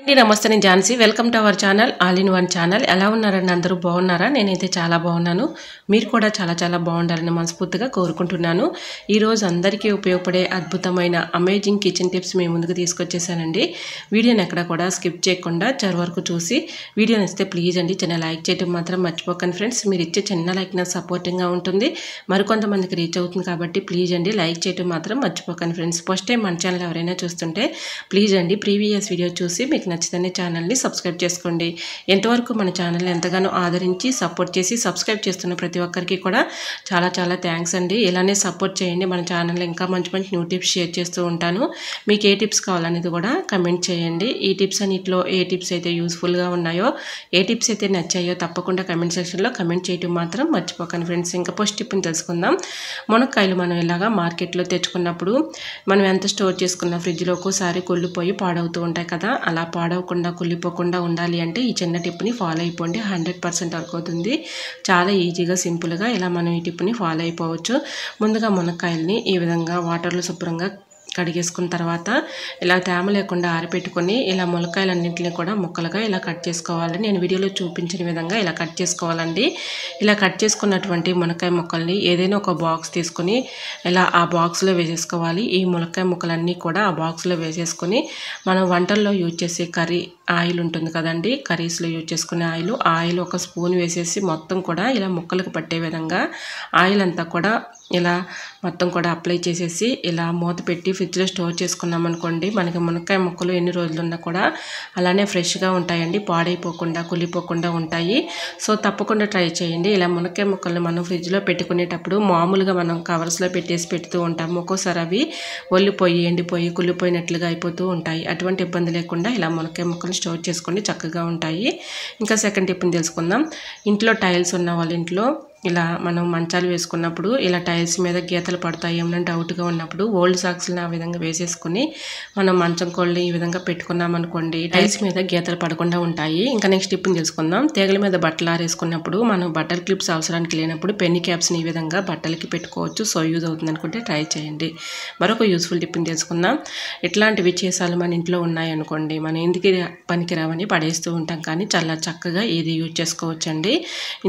అండి నమస్తే నేను Jhansi welcome to our channel all in one channel. ఎలా ఉన్నారండి? అందరూ బాగున్నారా? నేనైతే చాలా బాగున్నాను. మీరు కూడా చాలా బాగుండాలని మనస్ఫూర్తిగా కోరుకుంటున్నాను. ఈరోజు అందరికీ ఉపయోగపడే అద్భుతమైన అమేజింగ్ కిచెన్ టిప్స్ మీ ముందుకు తీసుకొచ్చేసానండి. వీడియోని ఎక్కడ కూడా స్కిప్ చేయకుండా చివరి వరకు చూసి వీడియోని ఇస్తే ప్లీజ్ అండి చిన్న లైక్ చేయడం మాత్రం మర్చిపోకండి ఫ్రెండ్స్. మీరు ఇచ్చే చిన్న లైక్ నాకు సపోర్టింగ్గా ఉంటుంది, మరికొంతమందికి రీచ్ అవుతుంది కాబట్టి ప్లీజ్ అండి లైక్ చేయడం మాత్రం మర్చిపోకండి ఫ్రెండ్స్. ఫస్ట్ టైం మన ఛానల్ ఎవరైనా చూస్తుంటే ప్లీజ్ అండి ప్రీవియస్ వీడియో చూసి మీకు నచ్చితే ఛానల్ని సబ్స్క్రైబ్ చేసుకోండి. ఎంతవరకు మన ఛానల్ని ఎంతగానో ఆదరించి సపోర్ట్ చేసి సబ్స్క్రైబ్ చేస్తున్న ప్రతి ఒక్కరికి కూడా చాలా థ్యాంక్స్ అండి. ఇలానే సపోర్ట్ చేయండి. మన ఛానల్లో ఇంకా మంచి న్యూ టిప్స్ షేర్ చేస్తూ ఉంటాను. మీకు ఏ టిప్స్ కావాలనేది కూడా కమెంట్ చేయండి. ఈ టిప్స్ అన్నిటిలో ఏ టిప్స్ అయితే యూస్ఫుల్గా ఉన్నాయో, ఏ టిప్స్ అయితే నచ్చాయో తప్పకుండా కమెంట్ సెక్షన్లో కమెంట్ చేయడం మాత్రం మర్చిపోకండి ఫ్రెండ్స్. ఇంకా ఫస్ట్ టిప్ని తెలుసుకుందాం. మునక్కాయలు మనం ఇలాగా మార్కెట్లో తెచ్చుకున్నప్పుడు మనం ఎంత స్టోర్ చేసుకున్న ఫ్రిడ్జ్లో ఒక్కోసారి కుళ్ళిపోయి పాడవుతూ ఉంటాయి కదా. అలా పాడవకుండా కుళ్ళిపోకుండా ఉండాలి అంటే ఈ చిన్న టిప్ని ఫాలో అయిపోండి. 100% వర్క్ అవుతుంది. చాలా ఈజీగా సింపుల్గా ఇలా మనం ఈ టిప్ని ఫాలో అయిపోవచ్చు. ముందుగా మునక్కాయల్ని ఈ విధంగా వాటర్లో శుభ్రంగా కడిగేసుకున్న తర్వాత ఇలా తేమ లేకుండా ఆరిపెట్టుకొని ఇలా మునక్కాయలన్నింటినీ కూడా ముక్కలుగా ఇలా కట్ చేసుకోవాలి. నేను వీడియోలో చూపించిన విధంగా ఇలా కట్ చేసుకోవాలండి. ఇలా కట్ చేసుకున్నటువంటి మునక్కాయ ముక్కల్ని ఏదైనా ఒక బాక్స్ తీసుకొని ఇలా ఆ బాక్స్లో వేసేసుకోవాలి. ఈ మునక్కాయ ముక్కలన్నీ కూడా ఆ బాక్స్లో వేసేసుకొని మనం వంటల్లో యూజ్ చేసే కర్రీ ఆయిల్ ఉంటుంది కదండి, కర్రీస్లో యూజ్ చేసుకునే ఆయిల్ ఒక స్పూన్ వేసేసి మొత్తం కూడా ఇలా ముక్కలకు పట్టే విధంగా ఆయిల్ అంతా కూడా ఇలా మొత్తం కూడా అప్లై చేసేసి ఇలా మూత పెట్టి ఫ్రిడ్జ్లో స్టోర్ చేసుకున్నాం అనుకోండి, మనకి మునక్కాయ ముక్కలు ఎన్ని రోజులున్నా కూడా అలానే ఫ్రెష్గా ఉంటాయండి, పాడైపోకుండా కుళ్ళిపోకుండా ఉంటాయి. సో తప్పకుండా ట్రై చేయండి. ఇలా మునక్కాయ ముక్కల్ని మనం ఫ్రిడ్జ్లో పెట్టుకునేటప్పుడు మామూలుగా మనం కవర్స్లో పెట్టేసి పెడుతూ ఉంటాము. ఒక్కోసారి అవి ఒల్లిపోయి ఎండిపోయి కుళ్ళిపోయినట్లుగా అయిపోతూ ఉంటాయి. అటువంటి ఇబ్బంది లేకుండా ఇలా మునక్కాయ ముక్కలు స్టోర్ చేసుకోండి, చక్కగా ఉంటాయి. ఇంకా సెకండ్ టిప్ని తెలుసుకుందాం. ఇంట్లో టైల్స్ ఉన్న వాళ్ళ ఇంట్లో ఇలా మనం మంచాలు వేసుకున్నప్పుడు ఇలా టైల్స్ మీద గీతలు పడతాయి ఏమైనా డౌట్గా ఉన్నప్పుడు ఓల్డ్ సాక్స్ని ఆ విధంగా వేసేసుకుని మనం మంచం కోళ్ళని ఈ విధంగా పెట్టుకున్నాం అనుకోండి, టైల్స్ మీద గీతలు పడకుండా ఉంటాయి. ఇంకా నెక్స్ట్ టిప్ని తెలుసుకుందాం. తీగల మీద బట్టలు ఆరేసుకున్నప్పుడు మనం బట్టల క్లిప్స్ అవసరానికి లేనప్పుడు పెన్ని క్యాప్స్ని ఈ విధంగా బట్టలకి పెట్టుకోవచ్చు. సో యూజ్ అవుతుంది అనుకుంటే ట్రై చేయండి. మరొక యూస్ఫుల్ టిప్ని తెలుసుకుందాం. ఇట్లాంటి విశేషాలు మన ఇంట్లో ఉన్నాయనుకోండి, మనం ఎందుకు పనికిరావని పడేస్తూ ఉంటాం, కానీ చాలా చక్కగా ఇది యూజ్ చేసుకోవచ్చండి.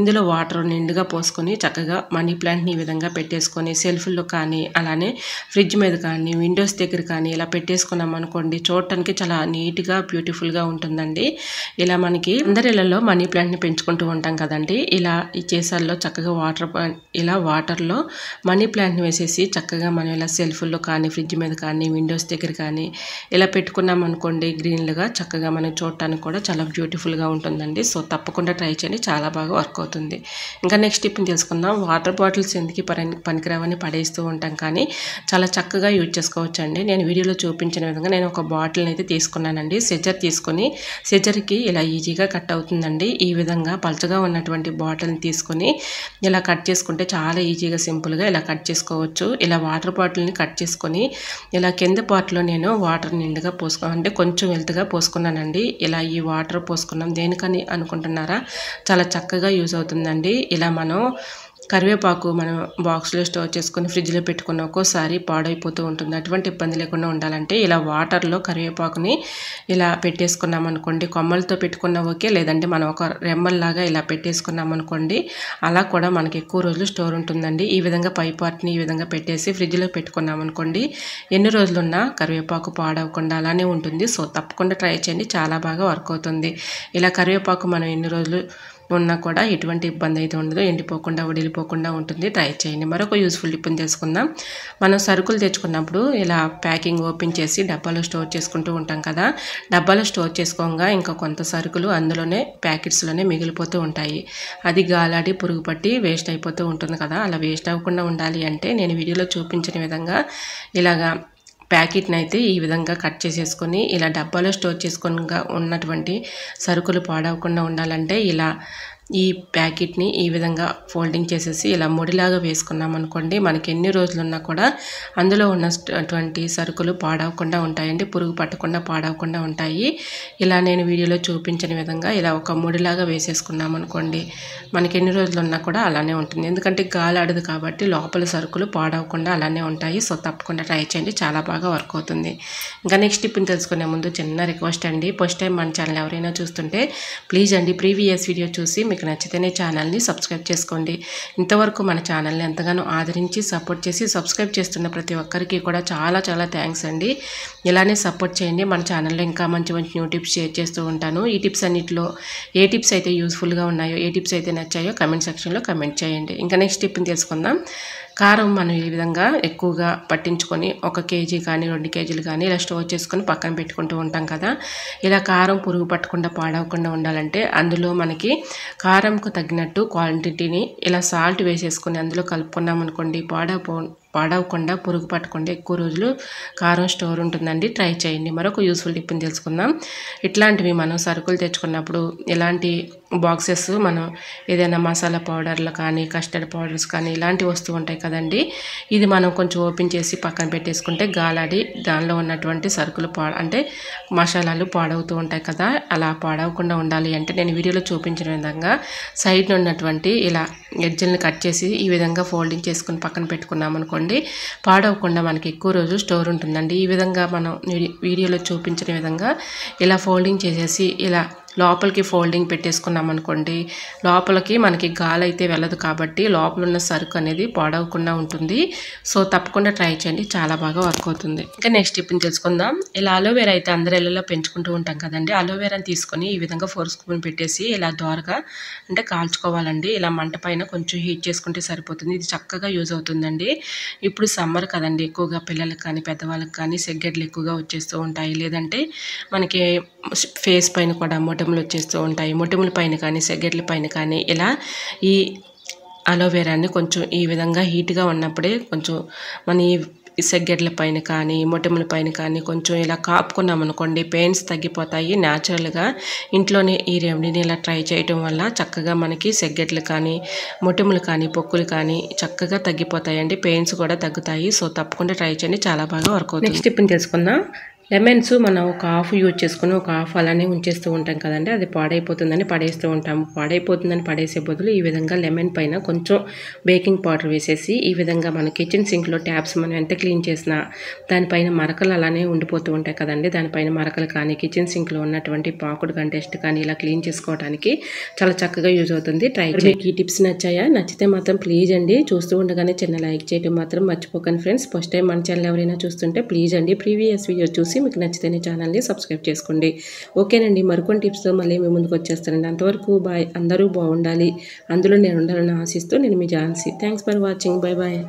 ఇందులో వాటర్ నిండుగా పోసుకొని చక్కగా మనీ ప్లాంట్ని ఈ విధంగా పెట్టేసుకొని సెల్ఫ్లో కానీ అలానే ఫ్రిడ్జ్ మీద కానీ విండోస్ దగ్గర కానీ ఇలా పెట్టేసుకున్నాం అనుకోండి, చూడటానికి చాలా నీట్గా బ్యూటిఫుల్గా ఉంటుందండి. ఇలా మనకి అందరి ఇళ్లలో మనీ ప్లాంట్ని పెంచుకుంటూ ఉంటాం కదండి. ఇలా ఈ చేసాల్లో చక్కగా వాటర్లో మనీ ప్లాంట్ని వేసేసి చక్కగా మనం ఇలా సెల్ఫ్లో కానీ ఫ్రిడ్జ్ మీద కానీ విండోస్ దగ్గర కానీ ఇలా పెట్టుకున్నాం అనుకోండి, గ్రీన్లుగా చక్కగా మనం చూడటానికి కూడా చాలా బ్యూటిఫుల్గా ఉంటుందండి. సో తప్పకుండా ట్రై చేయండి, చాలా బాగా వర్క్ అవుతుంది. ఇంకా నెక్స్ట్ టిప్ని తెలుసుకుందాం. వాటర్ బాటిల్స్ ఎందుకు పనికిరావని పడేస్తూ ఉంటాం, కానీ చాలా చక్కగా యూజ్ చేసుకోవచ్చు అండి. నేను వీడియోలో చూపించిన విధంగా నేను ఒక బాటిల్ని అయితే తీసుకున్నానండి. సెజర్ తీసుకొని సెజర్కి ఇలా ఈజీగా కట్ అవుతుందండి. ఈ విధంగా పలచగా ఉన్నటువంటి బాటిల్ని తీసుకొని ఇలా కట్ చేసుకుంటే చాలా ఈజీగా సింపుల్గా ఇలా కట్ చేసుకోవచ్చు. ఇలా వాటర్ బాటిల్ని కట్ చేసుకొని ఇలా కింద పార్ట్లో నేను వాటర్ నిండుగా అంటే కొంచెం వెల్త్గా పోసుకున్నానండి. ఇలా ఈ వాటర్ పోసుకున్నాం దేనికని అనుకుంటున్నారా, చాలా చక్కగా యూజ్ అవుతుందండి. ఇలా మనం కరివేపాకు మనం బాక్స్లో స్టోర్ చేసుకుని ఫ్రిడ్జ్లో పెట్టుకున్న ఒక్కోసారి పాడైపోతూ ఉంటుంది. అటువంటి ఇబ్బంది లేకుండా ఉండాలంటే ఇలా వాటర్లో కరివేపాకుని ఇలా పెట్టేసుకున్నాం అనుకోండి, కొమ్మలతో పెట్టుకున్నా ఓకే, లేదంటే మనం ఒక రెమ్మల్లాగా ఇలా పెట్టేసుకున్నాం అనుకోండి, అలా కూడా మనకి ఎక్కువ రోజులు స్టోర్ ఉంటుందండి. ఈ విధంగా పై పార్ట్ని ఈ విధంగా పెట్టేసి ఫ్రిడ్జ్లో పెట్టుకున్నాం అనుకోండి, ఎన్ని రోజులున్నా కరివేపాకు పాడవకుండా అలానే ఉంటుంది. సో తప్పకుండా ట్రై చేయండి, చాలా బాగా వర్క్ అవుతుంది. ఇలా కరివేపాకు మనం ఎన్ని రోజులు ఉన్నా కూడా ఎటువంటి ఇబ్బంది అయితే ఉండదు, ఎండిపోకుండా వడిలిపోకుండా ఉంటుంది. ట్రై చేయండి. మరొక యూస్ఫుల్ టిప్ని తెలుసుకుందాం. మనం సరుకులు తెచ్చుకున్నప్పుడు ఇలా ప్యాకింగ్ ఓపెన్ చేసి డబ్బాలో స్టోర్ చేసుకుంటూ ఉంటాం కదా. డబ్బాలో స్టోర్ చేసుకోగా ఇంకా కొంత సరుకులు అందులోనే ప్యాకెట్స్లోనే మిగిలిపోతూ ఉంటాయి. అది గాలాడి పురుగు పట్టి వేస్ట్ అయిపోతూ ఉంటుంది కదా. అలా వేస్ట్ అవ్వకుండా ఉండాలి అంటే నేను వీడియోలో చూపించిన విధంగా ఇలాగా ప్యాకెట్ని అయితే ఈ విధంగా కట్ చేసేసుకొని ఇలా డబ్బాలో స్టోర్ చేసుకొని ఉన్నటువంటి సరుకులు పాడవకుండా ఉండాలంటే ఇలా ఈ ప్యాకెట్ని ఈ విధంగా ఫోల్డింగ్ చేసేసి ఇలా ముడిలాగా వేసుకున్నాం అనుకోండి, మనకి ఎన్ని రోజులున్నా కూడా అందులో ఉన్నటువంటి సరుకులు పాడవకుండా ఉంటాయండి, పురుగు పట్టకుండా పాడవకుండా ఉంటాయి. ఇలా నేను వీడియోలో చూపించిన విధంగా ఇలా ఒక ముడిలాగా వేసేసుకున్నాం అనుకోండి, మనకి ఎన్ని రోజులు ఉన్నా కూడా అలానే ఉంటుంది. ఎందుకంటే గాలి ఆడదు కాబట్టి లోపల సరుకులు పాడవకుండా అలానే ఉంటాయి. సో తప్పకుండా ట్రై చేయండి, చాలా బాగా వర్క్ అవుతుంది. ఇంకా నెక్స్ట్ టిప్ని తెలుసుకునే ముందు చిన్న రిక్వెస్ట్ అండి, ఫస్ట్ టైం మన ఛానల్ ఎవరైనా చూస్తుంటే ప్లీజ్ అండి ప్రీవియస్ వీడియో చూసి మీకు నచ్చితేనే ఛానల్ని సబ్స్క్రైబ్ చేసుకోండి. ఇంతవరకు మన ఛానల్ని ఎంతగానో ఆదరించి సపోర్ట్ చేసి సబ్స్క్రైబ్ చేస్తున్న ప్రతి ఒక్కరికి కూడా చాలా చాలా థ్యాంక్స్ అండి. ఇలానే సపోర్ట్ చేయండి. మన ఛానల్లో ఇంకా మంచి మంచి న్యూ టిప్స్ షేర్ చేస్తూ ఉంటాను. ఈ టిప్స్ అన్నింటిలో ఏ టిప్స్ అయితే యూస్ఫుల్గా ఉన్నాయో, ఏ టిప్స్ అయితే నచ్చాయో కమెంట్ సెక్షన్లో కమెంట్ చేయండి. ఇంకా నెక్స్ట్ టిప్ని తెలుసుకుందాం. కారం మనం ఈ విధంగా ఎక్కువగా పట్టించుకొని 1 కేజీ కానీ 2 కేజీలు కానీ ఇలా స్టోర్ చేసుకొని పక్కన పెట్టుకుంటూ ఉంటాం కదా. ఇలా కారం పురుగు పట్టకుండా పాడవకుండా ఉండాలంటే అందులో మనకి కారంకు తగినట్టు క్వాంటిటీని ఇలా సాల్ట్ వేసేసుకొని అందులో కలుపుకున్నాం అనుకోండి, పాడవకుండా పురుగు పట్టకుండా ఎక్కువ రోజులు కారం స్టోర్ ఉంటుందండి. ట్రై చేయండి. మరొక యూస్ఫుల్ టిప్ని తెలుసుకుందాం. ఇట్లాంటివి మనం సరుకులు తెచ్చుకున్నప్పుడు ఇలాంటి బాక్సెస్ మనం ఏదైనా మసాలా పౌడర్లు కానీ కస్టర్డ్ పౌడర్స్ కానీ ఇలాంటి వస్తువు ఉంటాయి కదండి, ఇది మనం కొంచెం ఓపెన్ చేసి పక్కన పెట్టేసుకుంటే గాలాడి దానిలో ఉన్నటువంటి సరుకులు అంటే మసాలాలు పాడవుతూ ఉంటాయి కదా. అలా పాడవకుండా ఉండాలి అంటే నేను వీడియోలో చూపించిన విధంగా సైడ్ ఉన్నటువంటి ఇలా ఎడ్జల్ని కట్ చేసి ఈ విధంగా ఫోల్డింగ్ చేసుకుని పక్కన పెట్టుకున్నాం అనుకోండి, పాడవకుండా మనకి ఎక్కువ రోజు స్టోర్ ఉంటుందండి. ఈ విధంగా మనం వీడియోలో చూపించిన విధంగా ఇలా ఫోల్డింగ్ చేసేసి ఇలా లోపలికి ఫోల్డింగ్ పెట్టేసుకున్నాం అనుకోండి, లోపలికి మనకి గాలి అయితే వెళ్ళదు కాబట్టి లోపల ఉన్న సరుకు అనేది పాడవకుండా ఉంటుంది. సో తప్పకుండా ట్రై చేయండి, చాలా బాగా వర్క్ అవుతుంది. ఇంకా నెక్స్ట్ టిప్ని తెలుసుకుందాం. ఇలా అలోవేరా అయితే అందరూ ఇళ్ళలో పెంచుకుంటూ ఉంటాం కదండి. అలోవేరాని తీసుకొని ఈ విధంగా 4 స్పూన్ పెట్టేసి ఇలా దోరగా అంటే కాల్చుకోవాలండి. ఇలా మంట పైన కొంచెం హీట్ చేసుకుంటే సరిపోతుంది. ఇది చక్కగా యూజ్ అవుతుందండి. ఇప్పుడు సమ్మర్ కదండి, ఎక్కువగా పిల్లలకు కానీ పెద్దవాళ్ళకి కానీ సెగ్గెడ్లు ఎక్కువగా వచ్చేస్తూ ఉంటాయి, లేదంటే మనకి ఫేస్ పైన కూడా మొటిమలు వచ్చేస్తూ ఉంటాయి. మొటిమల పైన కానీ సెగ్గెడ్ల పైన కానీ ఇలా ఈ అలోవేరాని కొంచెం ఈ విధంగా హీట్గా ఉన్నప్పుడే కొంచెం మన ఈ సెగ్గెడ్ల పైన కానీ మొటిమల పైన కానీ కొంచెం ఇలా కాపుకున్నాం అనుకోండి, పెయిన్స్ తగ్గిపోతాయి. న్యాచురల్గా ఇంట్లోనే ఈ రెమెడీని ఇలా ట్రై చేయటం వల్ల చక్కగా మనకి సెగ్గెడ్లు కానీ మొటిమలు కానీ పొక్కులు కానీ చక్కగా తగ్గిపోతాయండి, పెయిన్స్ కూడా తగ్గుతాయి. సో తప్పకుండా ట్రై చేయండి, చాలా బాగా వర్క్ అవుతుంది. నెక్స్ట్ టిప్ని తెలుసుకుందాం. లెమన్స్ మనం ఒక హాఫ్ యూజ్ చేసుకుని ఒక హాఫ్ అలానే ఉంచేస్తూ ఉంటాం కదండి, అది పాడైపోతుందని పడేస్తూ ఉంటాము. పాడైపోతుందని పడేసే బదులు ఈ విధంగా లెమన్ పైన కొంచెం బేకింగ్ పౌడర్ వేసేసి ఈ విధంగా మన కిచెన్ సింక్లో ట్యాప్స్ మనం ఎంత క్లీన్ చేసినా దానిపైన మరకలు అలానే ఉండిపోతూ ఉంటాయి కదండి. దానిపైన మరకలు కానీ కిచెన్ సింక్లో ఉన్నటువంటి పాకుడు కంటెస్ట్ కానీ ఇలా క్లీన్ చేసుకోవడానికి చాలా చక్కగా యూజ్ అవుతుంది. ట్రై చేయండి. ఈ టిప్స్ నచ్చాయా? నచ్చితే మాత్రం ప్లీజ్ అండి చూస్తూ ఉండగానే చిన్న లైక్ చేయడం మాత్రం మర్చిపోకండి ఫ్రెండ్స్. ఫస్ట్ టైం మన ఛానల్ ఎవరైనా చూస్తుంటే ప్లీజ్ అండి ప్రీవియస్ వీడియో చూసి మీకు నచ్చితేనే ఛానల్ని సబ్స్క్రైబ్ చేసుకోండి. ఓకేనండి, మరికొన్ని టిప్స్తో మళ్ళీ మీ ముందుకు వచ్చేస్తానండి. అంతవరకు బాయ్. అందరూ బాగుండాలి, అందులో నేను ఉండాలని ఆశిస్తూ నేను మీ Jhansi. Thanks for watching. Bye bye.